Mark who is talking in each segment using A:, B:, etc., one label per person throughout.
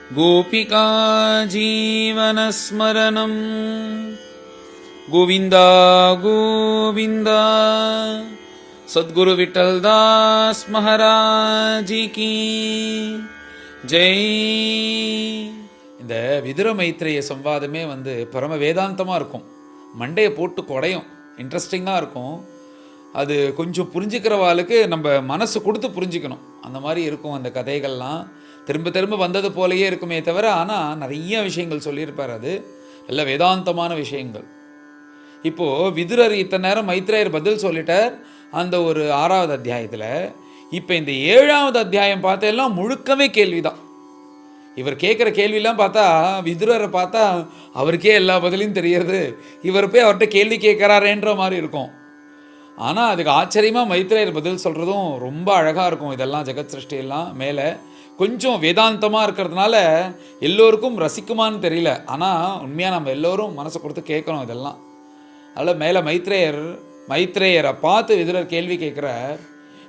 A: गोपिका जीवनस्मरणं गोविन्द गोविन्द सद्गुरु विठलदास महाराज की जय. இந்த விதுர மைத்ரேய சம்வாதமே பரம வேதாந்தமாக இருக்கும். மண்டையை போட்டு குடையும், இன்ட்ரெஸ்டிங்காக இருக்கும். அது கொஞ்சம் புரிஞ்சுக்கிறவாளுக்கு நம்ம மனசு கொடுத்து புரிஞ்சுக்கணும். அந்த மாதிரி இருக்கும் அந்த கதைகள்லாம். திரும்ப திரும்ப வந்தது போலையே இருக்குமே தவிர, ஆனால் நிறைய விஷயங்கள் சொல்லியிருப்பார். அது நல்ல வேதாந்தமான விஷயங்கள். இப்போது விதுரர் இத்தனை நேரம் மைத்ரேயர் பதில் சொல்லிட்டார் அந்த ஒரு 6வது அத்தியாயத்தில். இப்போ இந்த 7வது அத்தியாயம் பார்த்தெல்லாம் முழுக்கவே கேள்வி தான். இவர் கேட்குற கேள்வியெல்லாம் பார்த்தா, விதுரரை பார்த்தா அவருக்கே எல்லா பதிலையும் தெரியாது, இவர் போய் அவர்கிட்ட கேள்வி கேட்குறாரேன்ற மாதிரி இருக்கும். ஆனால் அதுக்கு ஆச்சரியமாக மைத்ரேயர் பதில் சொல்கிறதும் ரொம்ப அழகாக இருக்கும். இதெல்லாம் ஜெகத் சிருஷ்டியெல்லாம் மேலே கொஞ்சம் வேதாந்தமாக இருக்கிறதுனால எல்லோருக்கும் ரசிக்குமான்னு தெரியல. ஆனால் உண்மையாக நம்ம எல்லோரும் மனசை கொடுத்து கேட்கணும் இதெல்லாம். அதில் மேலே மைத்ரேயரை பார்த்து விதுரர் கேள்வி கேட்குறார்.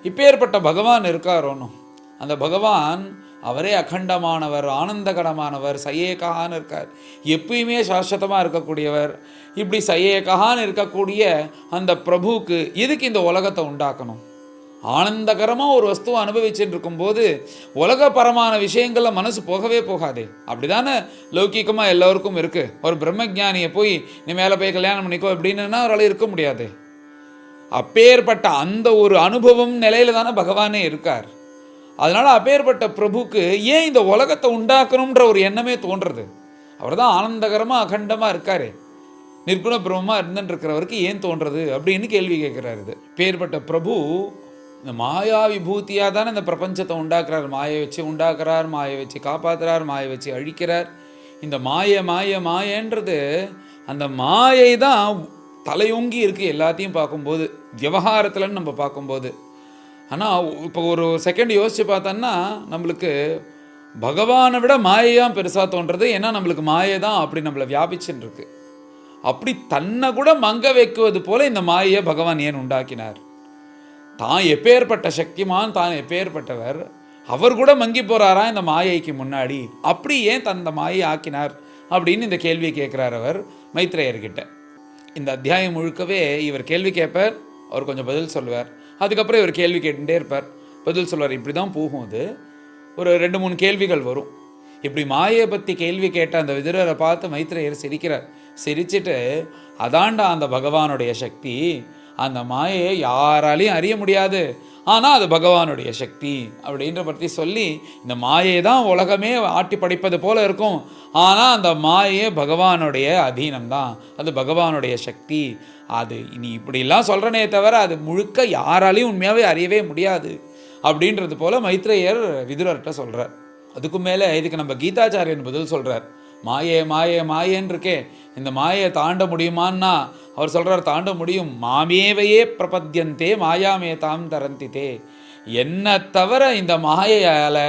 A: இப்பேற்பட்ட பகவான் இருக்காரோன்னு. அந்த பகவான் அவரே அகண்டமானவர், ஆனந்தகரமானவர், சையேகான்னு இருக்கார். எப்பயுமே சாஸ்வதமாக இருக்கக்கூடியவர். இப்படி சையேகான்னு இருக்கக்கூடிய அந்த பிரபுவுக்கு எதுக்கு இந்த உலகத்தை உண்டாக்கணும்? ஆனந்தகரமாக ஒரு வஸ்துவை அனுபவிச்சுட்டு இருக்கும்போது உலகப்பரமான விஷயங்களில் மனசு போகவே போகாதே. அப்படி தானே லௌகிகமாக எல்லோருக்கும் இருக்குது. ஒரு பிரம்மஜானியை போய் நீ மேலே போய் கல்யாணம் பண்ணிக்கோ அப்படின்னா அவரால் இருக்க முடியாது. அப்பேற்பட்ட அந்த ஒரு அனுபவம் நிலையில தானே பகவானே இருக்கார். அதனால் அப்பேற்பட்ட பிரபுக்கு ஏன் இந்த உலகத்தை உண்டாக்கணுன்ற ஒரு எண்ணமே தோன்றுறது? அவர் தான் ஆனந்தகரமாக அகண்டமாக இருக்காரு. நிர்குண பிரம்மமாக இருந்துட்டுருக்கிறவருக்கு ஏன் தோன்றுறது அப்படின்னு கேள்வி கேட்குறாரு. இது பேர்பட்ட பிரபு இந்த மாயா விபூதியாக தானே இந்த பிரபஞ்சத்தை உண்டாக்குறார். மாயை வச்சு உண்டாக்குறார், மாயை வச்சு காப்பாற்றுறார், மாயை வச்சு அழிக்கிறார். இந்த மாயன்றது அந்த மாயை தான் தலையொங்கி இருக்குது எல்லாத்தையும் பார்க்கும்போது, விவகாரத்தில்னு நம்ம பார்க்கும்போது. ஆனால் இப்போ ஒரு செகண்ட் யோசித்து பார்த்தோன்னா நம்மளுக்கு பகவானை விட மாயையாக பெருசாக தோன்றது. ஏன்னா நம்மளுக்கு மாயை தான் அப்படி நம்மளை வியாபிச்சுன்னு இருக்கு. அப்படி தன்னை கூட மங்க வைக்குவது போல் இந்த மாயையை பகவான் ஏன் உண்டாக்கினார்? தான் எப்பேற்பட்ட சக்திமான், தான் எப்பேற்பட்டவர், அவர் கூட மங்கி போகிறாரா இந்த மாயைக்கு முன்னாடி? அப்படி ஏன் தந்த மாயை ஆக்கினார் அப்படின்னு இந்த கேள்வியை கேட்குறார் அவர் மைத்ரேயர்கிட்ட. இந்த அத்தியாயம் முழுக்கவே இவர் கேள்வி கேட்பார், அவர் கொஞ்சம் பதில் சொல்லுவார். அதுக்கப்புறம் இவர் கேள்வி கேட்டுகிட்டே இருப்பார், பதில் சொல்வார். இப்படி தான் போகும். அது ஒரு 2-3 கேள்விகள் வரும். இப்படி மாயை பற்றி கேள்வி கேட்ட அந்த விதுரரை பார்த்து மைத்ரேயர் சிரிக்கிறார். சிரிச்சுட்டு, அதாண்டா அந்த பகவானுடைய சக்தி, அந்த மாயையை யாராலையும் அறிய முடியாது, ஆனால் அது பகவானுடைய சக்தி அப்படின்ற பற்றி சொல்லி, இந்த மாயை தான் உலகமே ஆட்டி படைப்பது போல இருக்கும், ஆனால் அந்த மாயை பகவானுடைய அதீனம்தான், அது பகவானுடைய சக்தி. அது நீ இப்படிலாம் சொல்கிறனே தவிர அது முழுக்க யாராலையும் உண்மையாகவே அறியவே முடியாது அப்படின்றது போல் மைத்ரேயர் விதுரர்கிட்ட சொல்கிறார். அதுக்கு மேலே இதுக்கு நம்ம கீதாச்சாரியன் பதில் சொல்கிறார். மாயேன்னு இருக்கே, இந்த மாயை தாண்ட முடியுமான்னா அவர் சொல்கிறார், தாண்ட முடியும். மாமேவையே பிரபத்யந்தே மாயாமே தாம் தரந்தித்தே. என்ன தவிர இந்த மாயையால்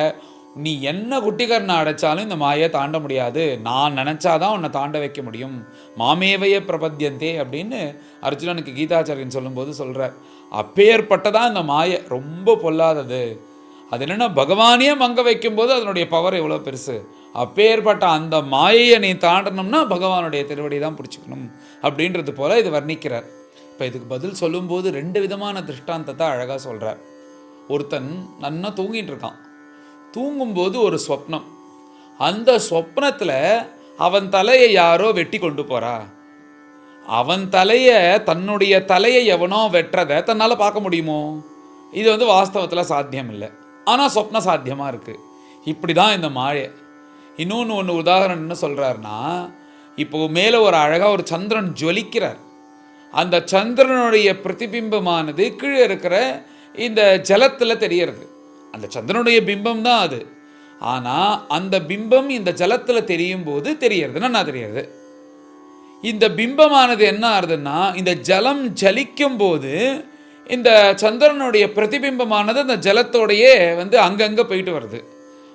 A: நீ என்ன குட்டிகரணை அடைச்சாலும் இந்த மாயை தாண்ட முடியாது. நான் நினச்சாதான் உன்னை தாண்ட வைக்க முடியும். மாமேவையே பிரபத்யந்தே அப்படின்னு அர்ஜுனனுக்கு கீதாச்சாரியன் சொல்லும்போது சொல்கிறார். அப்பேற்பட்டதான் இந்த மாயை ரொம்ப பொல்லாதது. அது என்னென்னா, பகவானே மங்க வைக்கும்போது அதனுடைய பவர் எவ்வளோ பெருசு. அப்பேற்பட்ட அந்த மாயையை நீ தாண்டணும்னா பகவானுடைய திருவடி தான் பிடிச்சிக்கணும் அப்படின்றது போல் இது வர்ணிக்கிறார். இப்போ இதுக்கு பதில் சொல்லும்போது 2 விதமான திருஷ்டாந்தத்தை அழகாக சொல்கிறார். ஒருத்தன் நன்னா தூங்கிட்டு இருக்கான். தூங்கும்போது ஒரு சொப்னம். அந்த சொப்னத்தில் அவன் தலையை யாரோ வெட்டி கொண்டு போகிறா. அவன் தன்னுடைய தலையை எவனோ வெட்டுறதை தன்னால் பார்க்க முடியுமோ? இது வாஸ்தவத்தில் சாத்தியம் இல்லை. ஆனால் சொப்ன சாத்தியமாக இருக்குது. இப்படி தான் இந்த மாயை. இன்னொன்று உதாரணம் என்ன சொல்கிறாருன்னா, இப்போ மேலே ஒரு அழகாக ஒரு சந்திரன் ஜொலிக்கிறார். அந்த சந்திரனுடைய பிரதிபிம்பமானது கீழே இருக்கிற இந்த ஜலத்தில் தெரியறது. அந்த சந்திரனுடைய பிம்பம் தான் அது. ஆனால் அந்த பிம்பம் இந்த ஜலத்தில் தெரியும் போது தெரியறதுன்னா நான் தெரியாது. இந்த பிம்பமானது என்ன ஆகுதுன்னா, இந்த ஜலம் ஜலிக்கும் போது இந்த சந்திரனுடைய பிரதிபிம்பமானது அந்த ஜலத்தோடையே அங்கங்கே போயிட்டு வருது.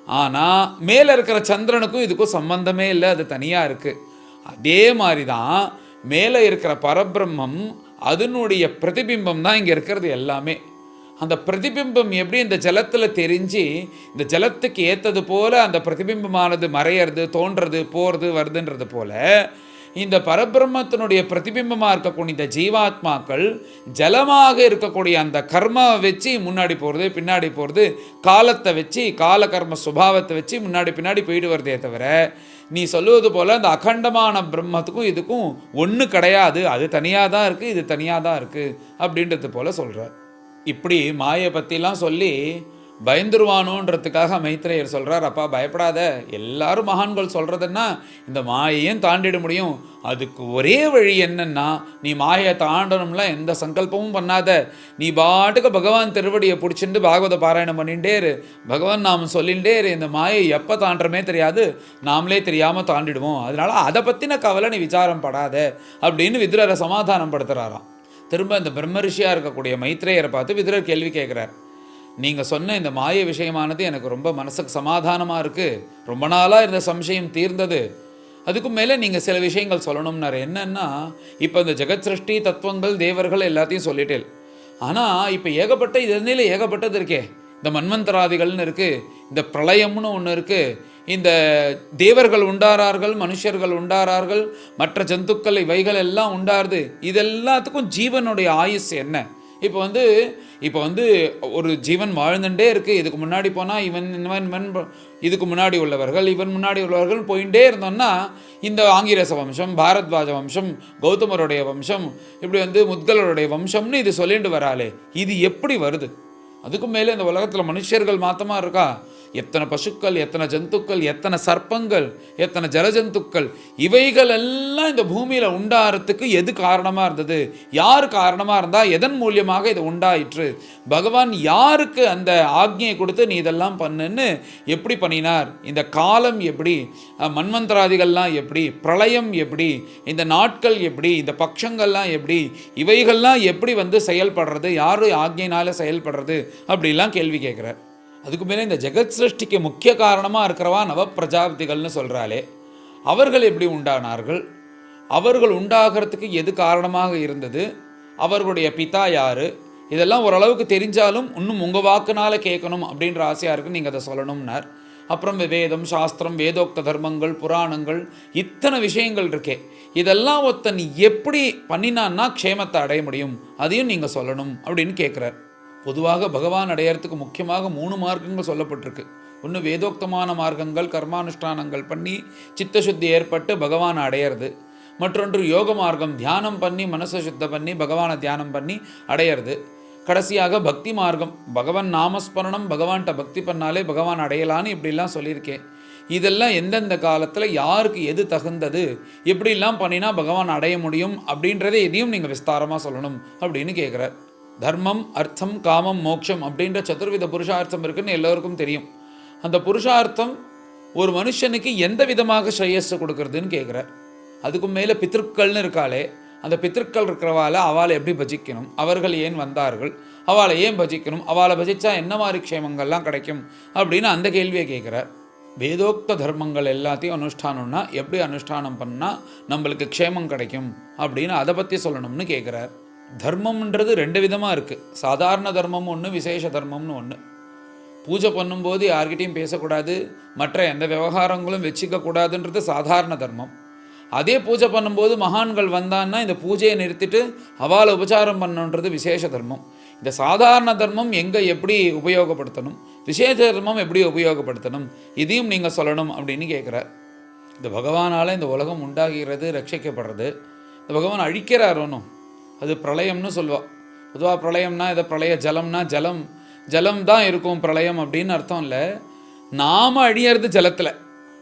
A: ஆனால் மேலே இருக்கிற சந்திரனுக்கும் இதுக்கும் சம்பந்தமே இல்லை, அது தனியாக இருக்குது. அதே மாதிரி தான் மேலே இருக்கிற பரபிரம்மம் அதனுடைய பிரதிபிம்பம் தான் இங்கே இருக்கிறது எல்லாமே. அந்த பிரதிபிம்பம் எப்படி இந்த ஜலத்தில் தெரிஞ்சு இந்த ஜலத்துக்கு ஏற்றது போல அந்த பிரதிபிம்பமானது மறையிறது, தோன்றது, போகிறது, வருதுன்றது போல இந்த பரபிரம்மத்தினுடைய பிரதிபிம்பமாக இருக்கக்கூடிய இந்த ஜீவாத்மாக்கள் ஜலமாக இருக்கக்கூடிய அந்த கர்மாவை வச்சு முன்னாடி போகிறது, பின்னாடி போகிறது, காலத்தை வச்சு கால கர்ம சுபாவத்தை வச்சு முன்னாடி பின்னாடி போயிட்டு வருதே தவிர, நீ சொல்லுவது போல் அந்த அகண்டமான பிரம்மத்துக்கும் இதுக்கும் ஒன்று கிடையாது, அது தனியாக தான் இருக்குது, இது தனியாக தான் இருக்குது அப்படின்றது போல் சொல்கிறார். இப்படி மாயை பற்றிலாம் சொல்லி பயந்துருவானோன்றதுக்காக மைத்ரேயர் சொல்கிறார், அப்பா பயப்படாத, எல்லாரும் மகான்கள் சொல்கிறதுன்னா இந்த மாயையும் தாண்டிட முடியும். அதுக்கு ஒரே வழி என்னன்னா, நீ மாயை தாண்டணும்ல எந்த சங்கல்பமும் பண்ணாத, நீ பாட்டுக்கு பகவான் திருவடியை பிடிச்சிட்டு பாகவத பாராயணம் பண்ணிகிட்டே இரு, பகவான் நாம் சொல்லிகிட்டே இரு. இந்த மாயை எப்போ தாண்டுறமே தெரியாது, நாமளே தெரியாமல் தாண்டிடுவோம். அதனால் அதை பற்றின கவலை நீ விசாரம் படாத அப்படின்னு விதுரரை சமாதானம் படுத்துகிறாராம். திரும்ப இந்த பிரம்மரிஷியாக இருக்கக்கூடிய மைத்ரேயரை பார்த்து விதுரர் கேள்வி கேட்குறார், நீங்கள் சொன்ன இந்த மாய விஷயமானது எனக்கு ரொம்ப மனசுக்கு சமாதானமாக இருக்குது, ரொம்ப நாளாக இருந்த சம்சயம் தீர்ந்தது, அதுக்கும் மேலே நீங்கள் சில விஷயங்கள் சொல்லணும்னாரு. என்னன்னா, இப்போ இந்த ஜெகத் சிருஷ்டி தத்துவங்கள் தேவர்கள் எல்லாத்தையும் சொல்லிட்டேன். ஆனால் இப்போ ஏகப்பட்ட இதனில் ஏகப்பட்டது இருக்கே, இந்த மன்வந்தராதிகள்னு இருக்குது, இந்த பிரளயம்னு ஒன்று இருக்குது, இந்த தேவர்கள் உண்டாரார்கள், மனுஷர்கள் உண்டாரார்கள், மற்ற ஜந்துக்கள் இவைகள் எல்லாம் உண்டாருது. இது எல்லாத்துக்கும் ஜீவனுடைய ஆயுஸ் என்ன? இப்போ வந்து ஒரு ஜீவன் வாழ்ந்துட்டே இருக்குது. இதுக்கு முன்னாடி போனால் இவன் இதுக்கு முன்னாடி உள்ளவர்கள், இவன் முன்னாடி உள்ளவர்கள் போயிட்டே இருந்தோம்னா இந்த ஆங்கிரச வம்சம், பாரத்வாஜ வம்சம், கௌதமருடைய வம்சம், இப்படி முத்கலருடைய வம்சம்னு இது சொல்லிட்டு வராளே, இது எப்படி வருது? அதுக்கும் மேலே இந்த உலகத்தில் மனுஷர்கள் மாத்தமாக இருக்கா? எத்தனை பசுக்கள், எத்தனை ஜந்துக்கள், எத்தனை சர்ப்பங்கள், எத்தனை ஜலஜந்துக்கள், இவைகள் எல்லாம் இந்த பூமியில் உண்டாகிறதுக்கு எது காரணமாக இருந்தது? யார் காரணமாக இருந்தால் எதன் மூலியமாக இது உண்டாயிற்று? பகவான் யாருக்கு அந்த ஆக்ஞையை கொடுத்து நீ இதெல்லாம் பண்ணுன்னு எப்படி பண்ணினார்? இந்த காலம் எப்படி, மன்வந்தராதிகள்லாம் எப்படி, பிரளயம் எப்படி, இந்த நாட்கள் எப்படி, இந்த பட்சங்கள்லாம் எப்படி, இவைகள்லாம் எப்படி செயல்படுறது, யார் ஆக்ஞையினால் செயல்படுறது அப்படிலாம் கேள்வி கேட்குறார். அதுக்கு மேலே இந்த ஜெகத் சிருஷ்டிக்கு முக்கிய காரணமாக இருக்கிறவா நவ பிரஜாபதிகள்னு சொல்கிறாளே, அவர்கள் எப்படி உண்டானார்கள்? அவர்கள் உண்டாகிறதுக்கு எது காரணமாக இருந்தது? அவர்களுடைய பிதா யார்? இதெல்லாம் ஓரளவுக்கு தெரிஞ்சாலும் இன்னும் உங்கள் வாக்குனால கேட்கணும் அப்படின்ற ஆசையாக இருக்குது, நீங்கள் அதை சொல்லணும்னார். அப்புறம் வேதம், சாஸ்திரம், வேதோக்த தர்மங்கள், புராணங்கள், இத்தனை விஷயங்கள் இருக்கே, இதெல்லாம் ஒருத்தன் எப்படி பண்ணினான்னா க்ஷேமத்தை அடைய முடியும், அதையும் நீங்கள் சொல்லணும் அப்படின்னு கேட்குறார். பொதுவாக பகவான் அடையிறதுக்கு முக்கியமாக 3 மார்க்கங்கள் சொல்லப்பட்டிருக்கு. ஒன்று வேதோக்தமான மார்க்கங்கள், கர்மானுஷ்டானங்கள் பண்ணி சித்தசுத்தி ஏற்பட்டு பகவானை அடையிறது. மற்றொன்று யோக மார்க்கம், தியானம் பண்ணி மனசை சுத்தம் பண்ணி பகவானை தியானம் பண்ணி அடையிறது. கடைசியாக பக்தி மார்க்கம், பகவான் நாமஸ்மரணம், பகவான்கிட்ட பக்தி பண்ணாலே பகவான் அடையலான்னு இப்படிலாம் சொல்லியிருக்கேன். இதெல்லாம் எந்தெந்த காலத்தில் யாருக்கு எது தகுந்தது, எப்படிலாம் பண்ணினா பகவான் அடைய முடியும் அப்படின்றத இதையும் நீங்கள் விஸ்தாரமாக சொல்லணும் அப்படின்னு கேட்குறார். தர்மம், அர்த்தம், காமம், மோட்சம் அப்படின்ற சதுர்வித புருஷார்த்தம் இருக்குன்னு எல்லோருக்கும் தெரியும். அந்த புருஷார்த்தம் ஒரு மனுஷனுக்கு எந்த விதமாக ஸ்ரேயஸை கொடுக்கறதுன்னு கேட்குறார். அதுக்கும் மேலே பித்திருக்கள்னு இருக்காளே, அந்த பித்திருக்கள் இருக்கிறவால அவளை எப்படி பஜிக்கணும், அவர்கள் ஏன் வந்தார்கள், அவளை ஏன் பஜிக்கணும், அவளை பஜிச்சா என்ன மாதிரி க்ஷேமங்கள்லாம் கிடைக்கும் அப்படின்னு அந்த கேள்வியை கேட்குறார். வேதோக்த தர்மங்கள் எல்லாத்தையும் அனுஷ்டானம்னா எப்படி அனுஷ்டானம் பண்ணால் நம்மளுக்கு க்ஷேமம் கிடைக்கும் அப்படின்னு அதை பற்றி சொல்லணும்னு கேட்குறார். தர்மம்ன்றது 2 விதமாக இருக்குது. சாதாரண தர்மம் ஒன்று, விசேஷ தர்மம்னு ஒன்று. பூஜை பண்ணும்போது யார்கிட்டையும் பேசக்கூடாது, மற்ற எந்த விவகாரங்களும் வச்சுக்கக்கூடாதுன்றது சாதாரண தர்மம். அதே பூஜை பண்ணும்போது மகான்கள் வந்தான்னா இந்த பூஜையை நிறுத்திட்டு அவளை உபச்சாரம் பண்ணணுன்றது விசேஷ தர்மம். இந்த சாதாரண தர்மம் எங்கே எப்படி உபயோகப்படுத்தணும், விசேஷ தர்மம் எப்படி உபயோகப்படுத்தணும், இதையும் நீங்கள் சொல்லணும் அப்படின்னு கேட்குறார். இந்த பகவானால் இந்த உலகம் உண்டாகிறது, ரட்சிக்கப்படுறது. இந்த பகவான் அழிக்கிறார் ஒன்றும், அது பிரளயம்னு சொல்லுவாள். பொதுவாக பிரளயம்னா இதை பிரளய ஜலம்னா ஜலம் தான் இருக்கும் பிரளயம் அப்படின்னு அர்த்தம் இல்லை. நாம் அழியறது ஜலத்தில்,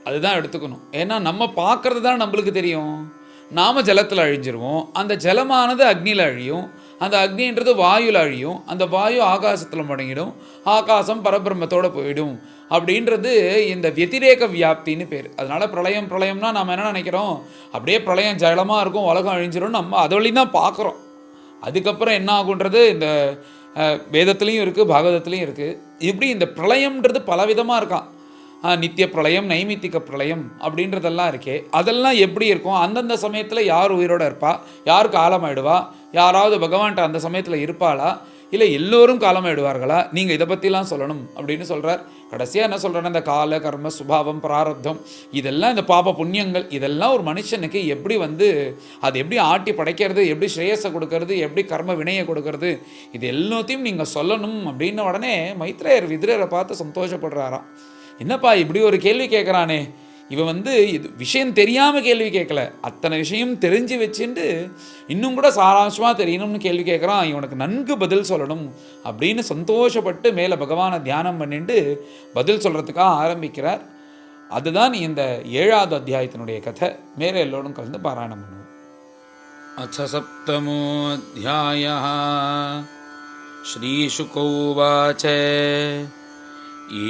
A: அதுதான் எடுத்துக்கணும். ஏன்னா நம்ம பார்க்குறது தான் நம்மளுக்கு தெரியும். நாம் ஜலத்தில் அழிஞ்சிருவோம், அந்த ஜலமானது அக்னியில் அழியும், அந்த அக்னின்றது வாயுவில் அழியும், அந்த வாயு ஆகாசத்தில் முடங்கிடும், ஆகாசம் பரபிரம்மத்தோடு போயிடும் அப்படின்றது இந்த வத்திரேக வியாப்தின்னு பேர். அதனால் பிரளயம்னா நம்ம என்ன நினைக்கிறோம், அப்படியே பிரளயம் ஜலமாக இருக்கும், உலகம் அழிஞ்சிடும், நம்ம அது வழியும் தான் பார்க்குறோம். அதுக்கப்புறம் என்ன ஆகுன்றது இந்த வேதத்துலேயும் இருக்குது, பாகவதத்துலேயும் இருக்குது. இப்படி இந்த பிரளயம்ன்றது பலவிதமாக இருக்கான். நித்திய பிரளயம், நைமித்திக பிரளயம் அப்படின்றதெல்லாம் இருக்கே, அதெல்லாம் எப்படி இருக்கும், அந்தந்த சமயத்தில் யார் உயிரோடு இருப்பா, யார் காலமாயிடுவா, யாராவது பகவான்கிட்ட அந்த சமயத்தில் இருப்பாளா, இல்லை எல்லோரும் காலமாயிடுவார்களா? நீங்கள் இதை பற்றிலாம் சொல்லணும் அப்படின்னு சொல்கிறார். கடைசியாக என்ன சொல்கிறேன்னா, இந்த கால கர்ம சுபாவம் பிராரப்தம் இதெல்லாம், இந்த பாப புண்ணியங்கள் இதெல்லாம் ஒரு மனுஷனுக்கு எப்படி அது எப்படி ஆட்டி படைக்கிறது, எப்படி ஸ்ரேயஸை கொடுக்கறது, எப்படி கர்ம வினையை கொடுக்கறது, இது எல்லாத்தையும் நீங்கள் சொல்லணும் அப்படின்ன உடனே மைத்ரேயர் விதுரரை பார்த்து சந்தோஷப்படுறாராம். என்னப்பா இப்படி ஒரு கேள்வி கேட்குறானே, இவன் இது விஷயம் தெரியாமல் கேள்வி கேட்கல, அத்தனை விஷயம் தெரிஞ்சு வச்சுட்டு இன்னும் கூட சாராம்சமாக தெரியணும்னு கேள்வி கேட்குறான், இவனுக்கு நன்கு பதில் சொல்லணும் அப்படின்னு சந்தோஷப்பட்டு மேலே பகவானை தியானம் பண்ணிட்டு பதில் சொல்கிறதுக்காக ஆரம்பிக்கிறார். அதுதான் இந்த 7வது அத்தியாயத்தினுடைய கதை. மேலே எல்லோரும் கலந்து பாராயணம் பண்ணுவோம். அச்ச சப்தமோऽध्यायः ஸ்ரீசுக உவாச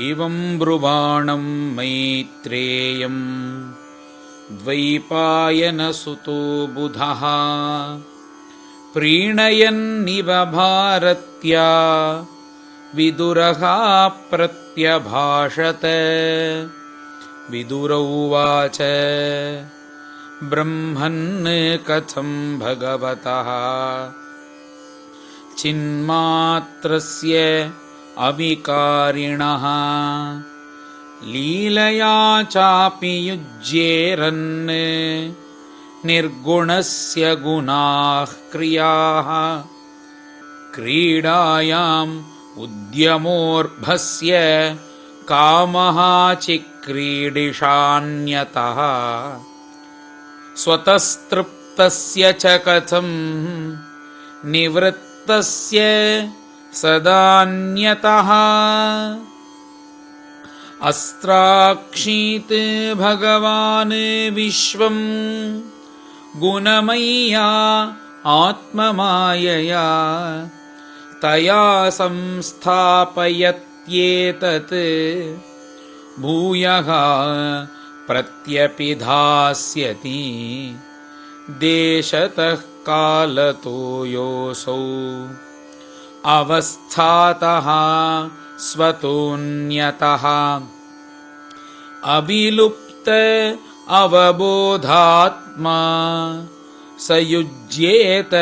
A: एवं ब्रुवाणं मैत्रेयं द्वैपायनसुतो बुधः प्रीणयन्निव भारत्या विदुरः प्रत्यभाषत. विदुर उवाच ब्रह्मन् कथं भगवतः चिन्मात्रस्य अविकारिणः लीलया चापि युज्येरन् निर्गुणस्य गुणाः क्रियाः क्रीडायाम् उद्यमोर्भस्य कामः चिक्रीडिशान्यतः स्वतस्तृप्तस्य च कथं निवृत्तस्य सदान्यतः. अस्त्राक्षीत् भगवान् विश्वं गुणमय्या आत्ममायया तया संस्थापयत्येतत् भूयः प्रत्यपिधास्यति. देशतः कालतो योऽसौ अवस्थातः स्वतोऽन्यतः अविलुप्त अवबोधात्मा स युज्येत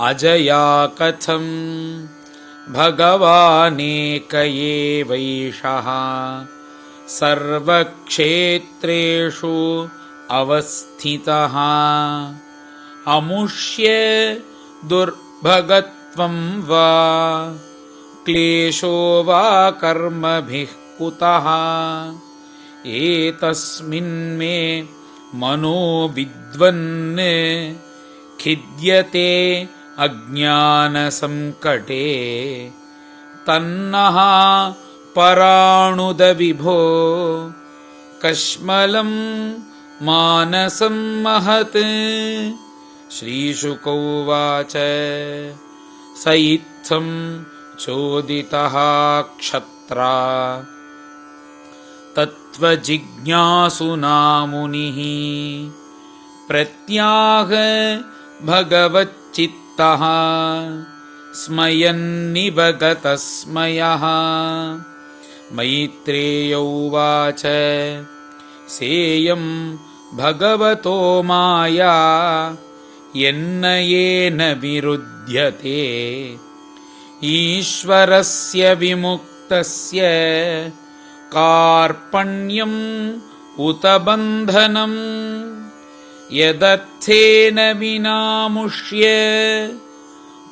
A: अजया कथं भगवानेक एवैषः सर्वक्षेत्रेषु अवस्थितः अमुष्य दुर्भगत्वं वा क्लेशो वा कर्मभिः कुतः एतस्मिन् मे मनो विद्वन् खिद्यते अज्ञानसंकटे तन्नः पराणुदविभो कश्मलं मानसं महत्. श्रीशुक उवाच स इत्थं चोदितः क्षत्रा तत्त्वजिज्ञासुना मुनिः प्रत्याह भगवच्चित्तः स्मयन्निव गतस्मयः. मैत्रेय उवाच सेयं भगवतो माया यन्न येन विरुध्यते ईश्वरस्य विमुक्तस्य कार्पण्यम् उत बन्धनम् यदर्थेन विनामुष्य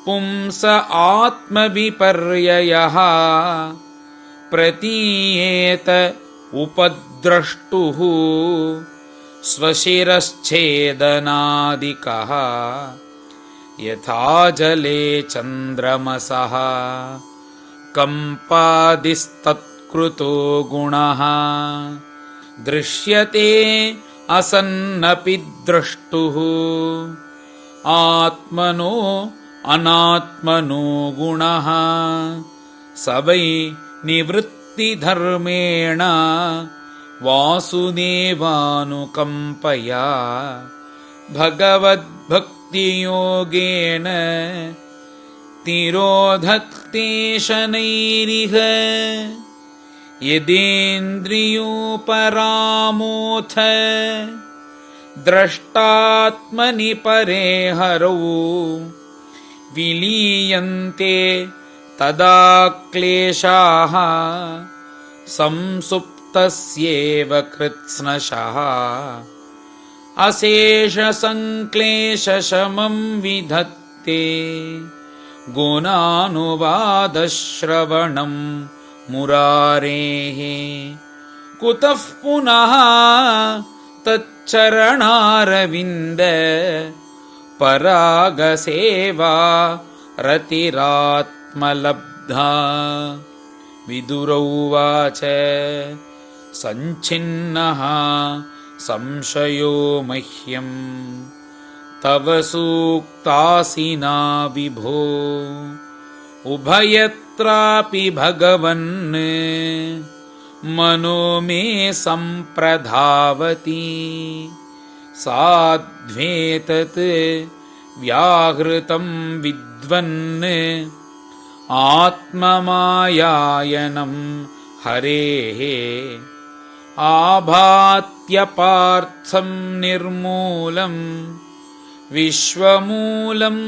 A: पुंस आत्मविपर्ययः प्रतीयेत उपद्रष्टुः स्वशिरश्छेदनादिकः यथा जले चन्द्रमसः कम्पादिस्तत्कृतो गुणः दृश्यते असन्नपि द्रष्टुः आत्मनो अनात्मनो गुणः स वै निवृत्तिधर्मेण वासुदेवानुकम्पया भगवद्भक्तियोगेन तिरोधत्ते शनैरिह यदेन्द्रियोपरामोऽथ द्रष्टात्मनि परे हरौ विलीयन्ते तदा क्लेशाः संसुप्तस्येव कृत्स्नशः अशेषसङ्क्लेशशमं विधत्ते गुणानुवादश्रवणं मुरारेः कुतः पुनः तच्चरणारविन्द परागसेवा रतिरात्मलब्धा। विदुरौवाच सञ्छिन्नः संशयो मह्यं तव सूक्तासिना विभो उभयत्रापि भगवन् मनो मे सम्प्रधावति साध्वेतत् व्याहृतं विद्वन् आत्ममायायनं हरेः आभात्यपार्थं निर्मूलं विश्वमूलं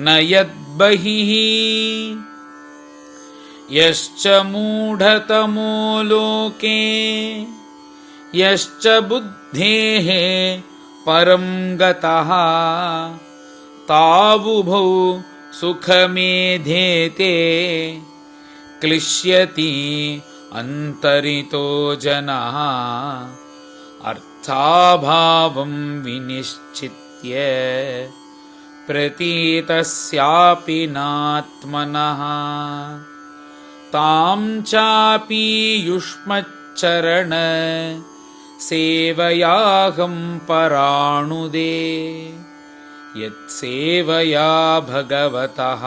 A: न यद्बहिः यश्च मूढतमो लोके यश्च बुद्धेः परं गतः तावुभौ सुखमेधेते क्लिश्यति अन्तरितो जनः अर्थाभावं विनिश्चित्य प्रतीतस्यापि नात्मनः तां चापि युष्मच्चरण सेवयाहं पराणुदे यत्सेवया भगवतः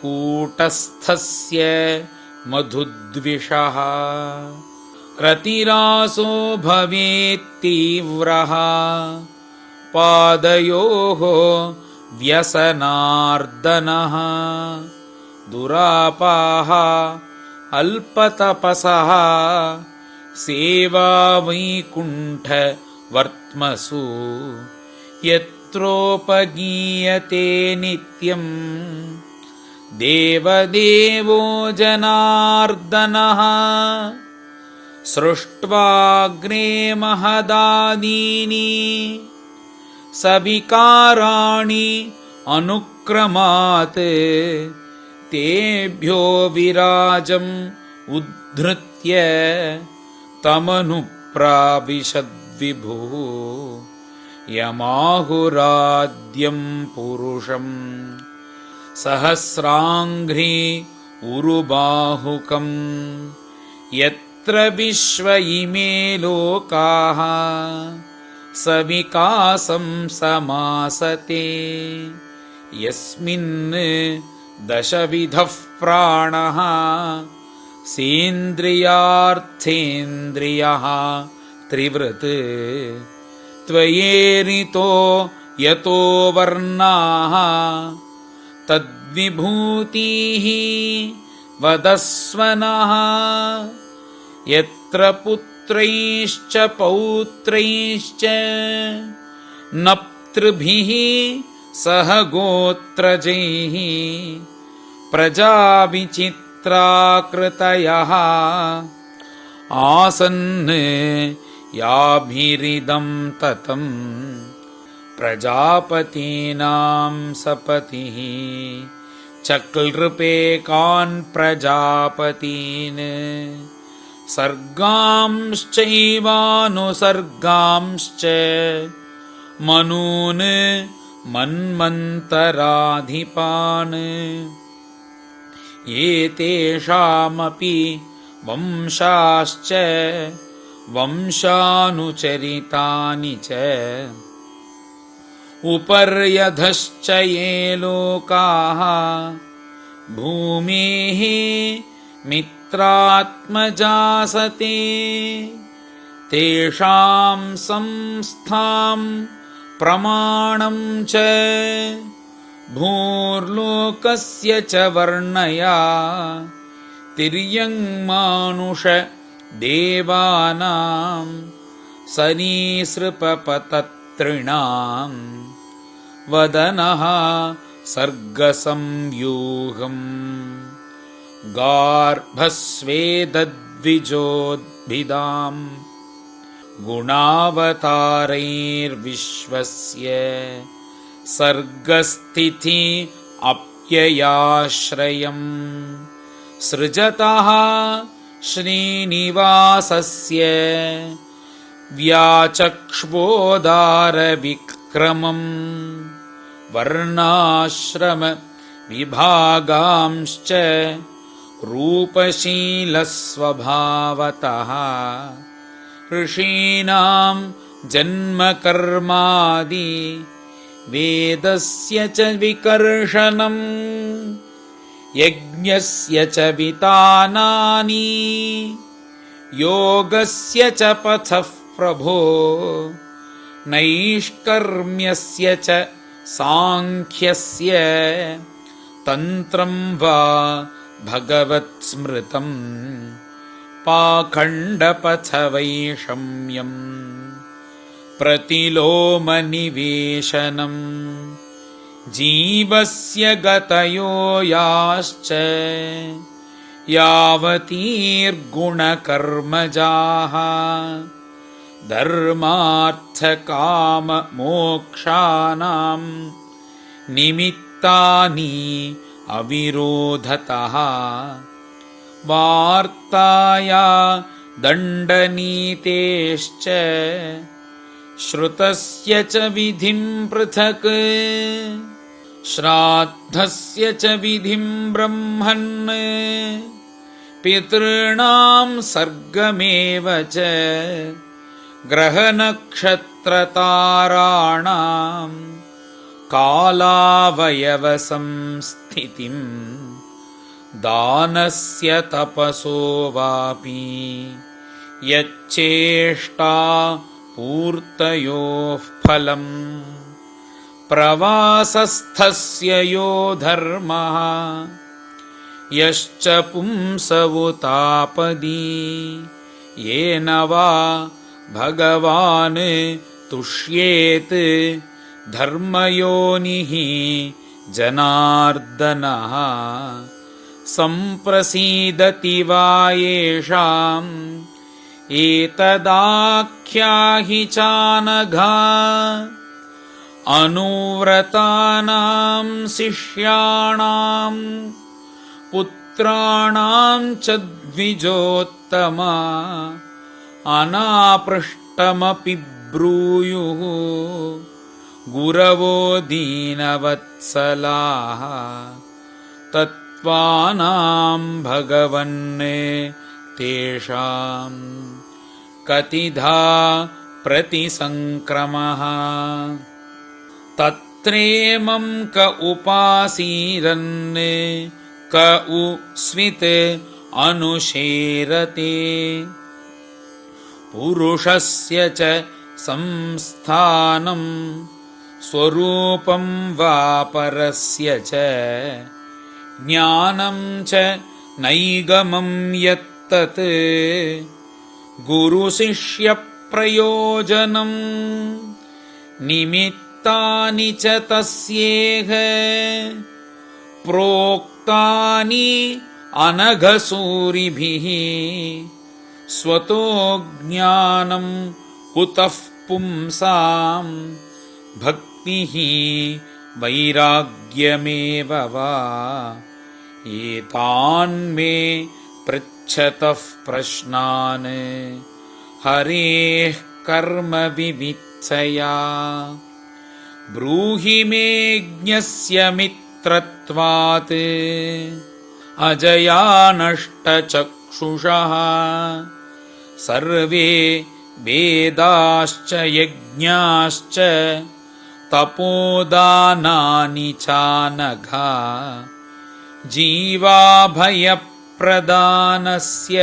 A: कूटस्थस्य मधुद्विषः रतिरासो भवेत्तीव्रः पादयोः व्यसनार्दनः दुरापाः अल्पतपसः सेवा वैकुण्ठवर्त्मसु यत्रोपगीयते नित्यं देवदेवो जनार्दनः सृष्ट्वाग्रे महदादीनि सविकाराणि अनुक्रमात् तेभ्यो विराजम् उद्धृत्य तमनुप्राविशद्विभुः यमाहुराद्यं पुरुषम् सहस्राङ्घ्रि उरुबाहुकम् यत्र विश्व इमे लोकाः सविकासं समासते यस्मिन् दशविधः प्राणः सेन्द्रियार्थेन्द्रियः त्रिवृत् त्वयेरितो यतो वर्णाः तद्विभूतिः वदस्व नः यत्र पुत्रैश्च पौत्रैश्च नप्तृभिः सह गोत्रजैः प्रजाविचित्राकृतयः आसन् याभिरिदं ततं प्रजापतीनां सपतिः चक्लृपेकान् प्रजापतीन् सर्गांश्चैवानुसर्गांश्च मनून् मन्वन्तराधिपान् एतेषामपि वंशाश्च वंशानुचरितानि च उपर्यधश्च ये लोकाः भूमेः मित्रात्मजासते तेषां संस्थां प्रमाणं च भूर्लोकस्य च वर्णया तिर्यङ्मानुष देवानां सरीसृपपततॄणां वदनः सर्गसंव्यूहम् गार्भस्वेदद्विजोद्भिदाम् गुणावतारैर्विश्वस्य सर्गस्थिति अप्ययाश्रयम् सृजतः श्रीनिवासस्य व्याचक्ष्वोदारविक्रमम् वर्णाश्रम विभागांश्च रूपशीलस्वभावतः ऋषीणां जन्मकर्मादि वेदस्य च विकर्षणम् यज्ञस्य च वितानानि योगस्य च पथः प्रभो नैष्कर्म्यस्य च सांख्यस्य तन्त्रं वा भगवत्स्मृतम् पाखण्डपथवैषम्यम् प्रतिलोमनिवेशनम् जीवस्य गतयो याश्च यावतीर्गुणकर्मजाः धर्मार्थकाममोक्षाणां निमित्तानि अविरोधतः वार्ताया दण्डनीतेश्च श्रुतस्य च विधिं पृथक् श्राद्धस्य च विधिं ब्रह्मन् पितॄणां सर्गमेव च ग्रहनक्षत्रताराणां कालावयवसंस्थितिम् दानस्य तपसो वापि यच्चेष्टा पूर्तयोः फलम् प्रवासस्थस्य यो धर्मः यश्च पुंसवुतापदी येन वा भगवान् तुष्येत् धर्मयोनिः जनार्दनः सम्प्रसीदति वा येषाम् एतदाख्याहि चानघा अनुव्रतानां शिष्याणां पुत्राणां च द्विजोत्तमा अनापृष्टमपि ब्रूयुः गुरवो दीनवत्सलाः तत्त्वानां भगवन् तेषां कतिधा प्रतिसङ्क्रमः तत्रेमं क उपासीरन् क उस्वित् अनुशेरते पुरुषस्य च संस्थानं स्वरूपं वा परस्य च ज्ञानं च नैगमं यत्तत् गुरुशिष्यप्रयोजनं निमित्तानि च तस्येह प्रोक्तानि अनघसूरिभिः स्वतो ज्ञानं कुतः पुंसां भक्तिः वैराग्यमेव वा एतान्मे पृच्छतः प्रश्नान् हरेः कर्म विवित्सया ब्रूहि मे ज्ञस्य मित्रत्वात् अजयानष्टचक्षुषः सर्वे वेदाश्च यज्ञाश्च तपोदानानि चानघा जीवाभयप्रदानस्य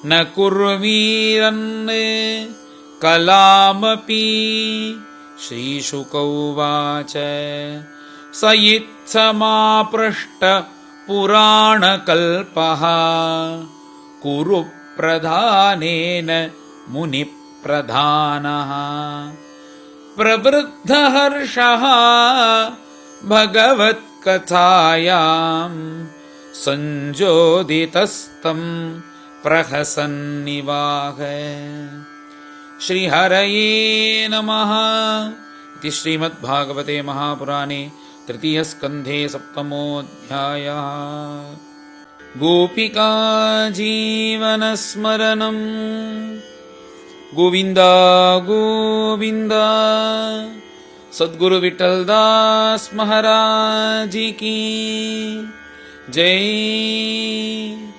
A: न कुर्वीरन् कलामपि श्रीशुक उवाच स इत्थमापृष्टपुराणकल्पः कुरु प्रधानेन मुनिप्रधानः प्रवृद्धहर्षः भगवत्कथायां संजोदितस्तं प्रहसन्निवाह। श्रीहरये नमः। इति श्रीमद्भागवते महापुराणे तृतीयस्कन्धे सप्तमोऽध्यायः। गोपिका जीवनस्मरणम्। गोविन्द गोविन्द। सद्गुरु विठलदास महाराज की जय।